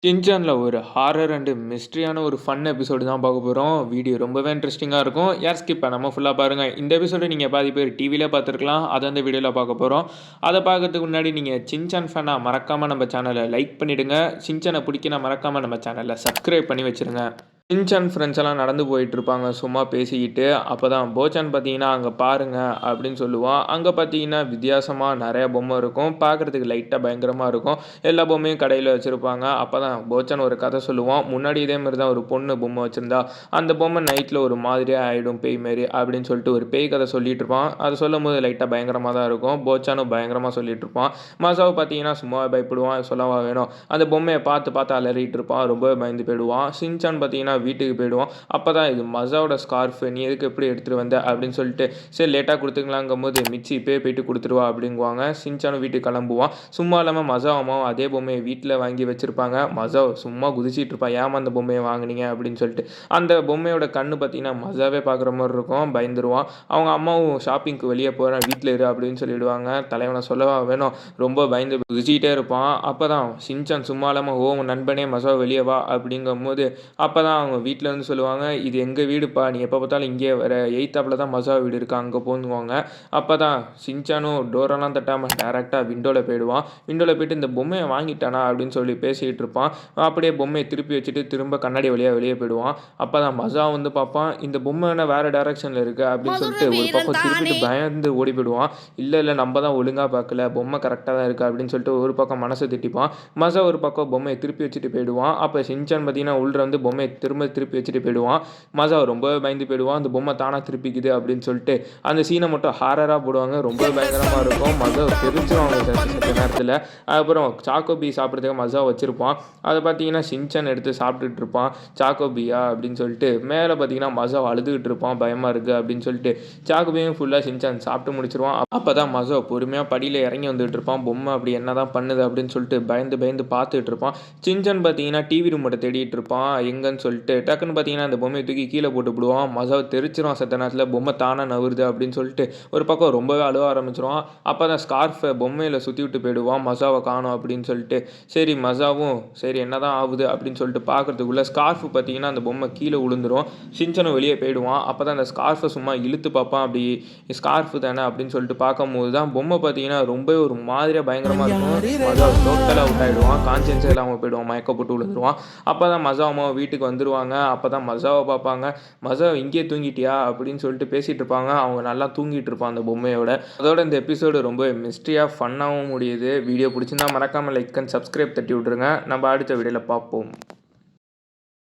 சின்சான்ல ஒரு horror and மிஸ்ட்ரியான ஒரு fun episode தான் பார்க்க போறோம். வீடியோ ரொம்பவே இன்ட்ரஸ்டிங்கா இருக்கும். யாரும் ஸ்கிப் பண்ணாம ஃபுல்லா பாருங்க. இந்த எபிசோட நீங்க பாதி பேர் டிவில பார்த்துருக்கலாம். அத இந்த வீடியோல பார்க்க போறோம். அத பார்க்கறதுக்கு முன்னாடி நீங்க சின்சான் ஃபேனா மறக்காம நம்ம சேனல லைக் பண்ணிடுங்க. சின்சான புடிக்கும்னா மறக்காம நம்ம சேனல சப்ஸ்கிரைப் பண்ணி வச்சுருங்க. சின்சான் ஃப்ரெண்ட்ஸ் எல்லாம் நடந்து போயிட்டுருப்பாங்க சும்மா பேசிக்கிட்டு. அப்பதான் போச்சான் பார்த்தீங்கன்னா, "அங்க பாருங்க" அப்படின்னு சொல்லுவான். அங்க பார்த்தீங்கன்னா, வித்தியாசமா நெறைய பொம்மை இருக்கும். பார்க்கறதுக்கு லைட்டா பயங்கரமா இருக்கும். எல்லா பொம்மையும் கடையில வச்சிருப்பாங்க. அப்பதான் போச்சான் ஒரு கதை சொல்லுவான். "முன்னாடி இதே மாரி தான் ஒரு பொண்ணு பொம்மை வச்சிருந்தா. அந்த பொம்மை நைட்ல ஒரு மாதிரியா ஆயிடும் பேய் மாரி" அப்படின்னு சொல்லிட்டு ஒரு பேய் கதை சொல்லிட்டு இருப்பான். அத சொல்லும்போது லைட்டா பயங்கரமா தான் இருக்கும். போச்சானும் பயங்கரமா சொல்லிட்டு இருப்பான். மசாவ் பார்த்தீங்கன்னா, சும்மாவே பயப்படுவான். சொல்லவா வேணும்? அந்த பொம்மைய பார்த்து பார்த்து அலறிட்டு இருப்பான். ரொம்பவே பயந்து போயிடுவான். ஷின்சான் பார்த்தீங்கன்னா வீட்டுக்கு போயிடுவோம். அப்பதான் இது மஸாவோட ஸ்கார்ஃப் நீ எதுக்கு எப்படி எடுத்துட்டு வந்த அப்படின்னு சொல்லிட்டு சரி லேட்டா குடுத்துக்கலாங்கும்போது மிச்சி இப்பயே போயிட்டு குடுத்துட்டு வா அப்படிங்குவாங்க. ஷின்சானும் வீட்டுக்கு கிளம்புவான். சும்மா இல்லாம மஸாவ் அம்மாவும் அதே பொம்மைய வீட்ல வாங்கி வச்சிருப்பாங்க. மஸாவ் சும்மா குதிச்சிட்டு இருப்பான். ஏம்மா அந்த பொம்மைய வாங்குனீங்க அப்படின்னு சொல்லிட்டு. அந்த பொம்மையோட கண்ணு பார்த்தீங்கன்னா மஸாவே பார்க்குற மாரி இருக்கும். பயந்துருவான். அவங்க அம்மாவும் ஷாப்பிங்க்கு வெளிய போறேன் வீட்ல இரு அப்படின்னு சொல்லிடுவாங்க. தலைவன சொல்லவா வேணும்? ரொம்ப பயந்து குதிச்சிட்டே இருப்பான். அப்பதான் ஷின்சான் சும்மா இல்லாம ஓ உன் நண்பனே மஸாவ் வெளிய வா அப்படிங்கும்போது அப்பதான் அவங்க வீட்ல வந்து சொல்லுவாங்க, "இது எங்க வீடுப்பா. நீ எப்ப பார்த்தாலும் இங்கேயே வர. எய்த்தாப்ல தான் மஸாவ் வீடு இருக்கு. அங்க போங்குவாங்க." அப்பதான் ஷின்சானும் டோரெல்லாம் தட்டாம டைரக்ட்டா விண்டோல போயிடுவான். விண்டோல போயிட்டு இந்த பொம்மைய வாங்கிட்டானா அப்படின்னு சொல்லி பேசிட்டு இருப்பான். அப்படியே பொம்மைய திருப்பி வச்சுட்டு திரும்ப கண்ணாடி வழியா வெளிய போயிடுவான். அப்பதான் மஸாவ் வந்து பார்ப்பான். இந்த பொம்மை என்ன வேற டைரக்ஷன்ல இருக்கு அப்படின்னு மதுர சொல்லிட்டு ஒரு வீரன் பக்கம் திருப்பிட்டு தானே பயந்து ஓடி போயிடுவான். "இல்ல, இல்ல நம்ம தான் ஒழுங்கா பார்க்கல. பொம்மை கரெக்ட்டா தான் இருக்கு." அப்படின்னு சொல்லிட்டு ஒரு பக்கம் மனச திட்டிப்பான். மஸாவ் ஒரு பக்கம் பொம்மைய திருப்பி வச்சுட்டு போயிடுவான். அப்ப ஷின்சான் பார்த்தீங்கன்னா உள்ள வந்து பொம்மைய திரும்ப திருப்பி வச்சுட்டு போயிடுவான். மஸாவ் ரொம்பவே பயந்து போயிடுவான். அந்த பொம்மை தானா திருப்பிக்குது அப்படின்னு சொல்லிட்டு அந்த சீனை மட்டும் ஹாரரா போடுவாங்க. ரொம்பவே என்ன பயங்கரமா இருக்கும். சமையல் மஸாவ் தெரிஞ்சிருவாங்க செத்த பண்ண நேரத்துல. அதுக்கப்புறம் சாக்கோபி சாப்பிடுறதுக்கு மஸாவ் வச்சிருப்பான். அத பார்த்தீங்கன்னா ஷின்சான் எடுத்து சாப்பிட்டுட்டு இருப்பான். சாக்கோபியா அப்படின்னு சொல்லிட்டு மேல பார்த்தீங்கன்னா மஸாவ் அழுதுகிட்டு இருப்பான். பயமா இருக்கு அப்படின்னு சொல்லிட்டு சாக்கோபியும் ஃபுல்லா ஷின்சான் சாப்பிட்டு முடிச்சிருவான். அப்பதான் மஸாவ் பொறுமையா படியில இறங்கி வந்துட்டு இருப்பான். பொம்மை அப்படி என்னதான் பண்ணுது அப்படின்னு சொல்லிட்டு பயந்து பயந்து பார்த்துட்டு இருப்பான். ஷின்சான் பார்த்தீங்கன்னா டிவி ரிமோட்ட தேடிட்டு இருப்பான். எங்கன்னு சொல்லிட்டு டக்குன்னு பார்த்தீங்கன்னா அந்த பொம்மைய தூக்கி கீழ போட்டுப்புடுவான். மஸாவ் தெரிச்சிருவான் செத்த நேரத்துல பொம்மை தானா நவுருது அப்படின்னு சொல்லிட்டு ஒரு பக்கம் ரொம்பவே அழுவ ஆரம்பிச்சுருவான். அப்பதான் ஸ்கார்ஃப பொம்மையில சுத்தி விட்டு போயிடுவான். மஸாவ காணோம் அப்படின்னு சொல்லிட்டு. சரி மஸாவும் சரி என்னதான் ஆவுது அப்படின்னு சொல்லிட்டு பார்க்கறதுக்குள்ள ஸ்கார்ஃப் பார்த்தீங்கன்னா அந்த பொம்மை கீழ விழுந்துரும். ஷின்சானும் வெளிய போயிடுவான். அப்பதான் அந்த ஸ்கார்ஃப சும்மா இழுத்து பார்ப்பான். அப்படி ஸ்கார்ஃப் தானே அப்படின்னு சொல்லிட்டு பார்க்கும்போது தான் பொம்மை பார்த்தீங்கன்னா ரொம்பவே ஒரு மாதிரியா பயங்கரமா இருக்கும். மஸாவ் டோட்டலா அவுட் ஆயிடுவான். கான்ஷியன்ஸே இல்லாம போயிடுவான். மயக்கம் போட்டு விழுந்துருவான். அப்பதான் மஸாவ் அம்மா வீட்டுக்கு வந்துருவாங்க. அப்பதான் மஸாவ பார்ப்பாங்க. "மஸாவ் இங்கேயே தூங்கிட்டியா?" அப்படின்னு சொல்லிட்டு பேசிட்டு இருப்பாங்க. அவங்க நல்லா தூங்கிட்டு இருப்பான் அந்த பொம்மையோட. அதோட இந்த எபிசோடு ரொம்ப மிஸ்ட்ரியா, ஃபன்னாவும் முடியுது. வீடியோ புடிச்சிருந்தா மறக்காம லைக் அண்ட் சப்ஸ்கிரைப் தட்டி விட்டுருங்க. நம்ம அடுத்த வீடியோல பார்ப்போம்.